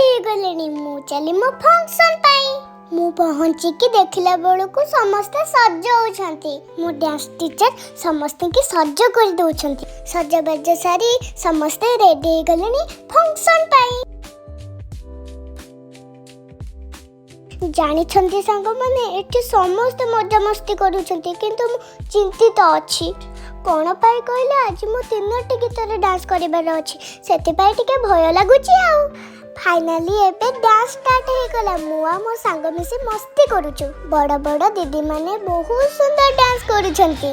हो गलेनी मु चली मो फंक्शन पाई। मु पहुंची कि देखला बेलू समस्ते सज होछंती। मो डांस टीचर समस्त की सज कर दउछंती। सजबाज सारी समस्ते रेडी हो गलेनी फंक्शन पाई। जानी छंती संग माने एठी समस्त मजा मस्ती करूछंती किंतु मु चिंतित अछि। कोन पाई कहले आज मो 3टी गीत रे डांस करिबार अछि सेति पाई टिके भय लागुची आ फाइनली एबे डांस स्टार्ट हे गला। मु आ मो संग मिसी मस्ती करूछु। बड़ बड़ दीदी माने बहुत सुंदर डांस करूछंती।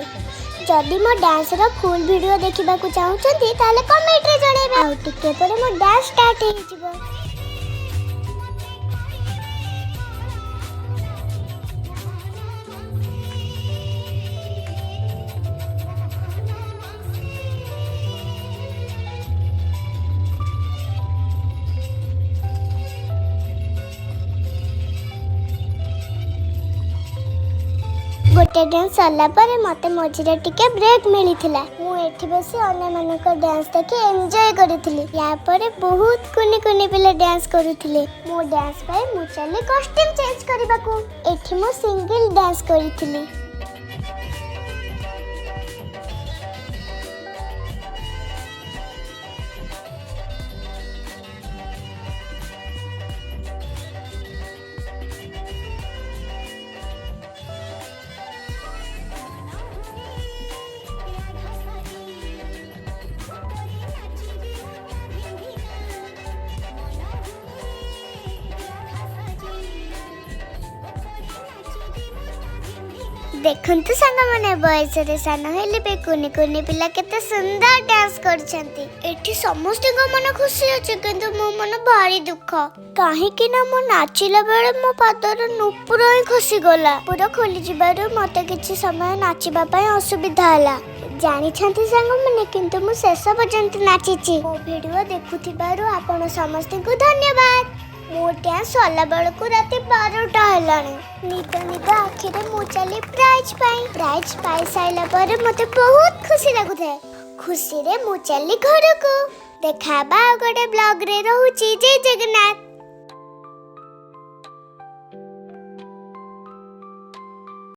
जदि मो डांस रो फुल वीडियो देखिबा को चाहुछंती ताले कमेंट रे जणेबा। आ टिके परे मो डांस स्टार्ट हे जिवो। गोटे डांस सरला पर मते मझिरे टिके ब्रेक मिलिथिला। मु एठी बसी अन्य मानक डांस देखि एन्जॉय करिथिली। या पर बहुत कुनी कुनी पिले डांस करूथिले। मो डांस पाई मु चले कॉस्ट्यूम चेंज करबाकू। एठी मो सिंगल डांस करिथिली। देखंतु संग माने बॉयज रे सान हेले बे कुनी कुनी पिला केते सुंदर डांस करछंती। एठी समस्त को मन खुशी अछि किंतु मो मन भारी दुख। काहे कि ना मो नाचिला बेले मो पादर नुपुर ही खसी गला। पूरा खोली जिबारु मते किछि समय नाचिबा पय असुविधा हला। जानि छंती संग माने किंतु मो शेष पर्यंत नाचिछि। मो वीडियो देखुथिबारु आपण समस्त को धन्यवाद। मो डांस सरला बेलू राति 12टा हेलानी। निद आखिरे मु चली प्राइज पाई साइला पर मते बहुत खुशी लागुथे। खुशी रे मु चली घर को। देखाबा गोटे ब्लॉग रे रहूची। जय जगन्नाथ।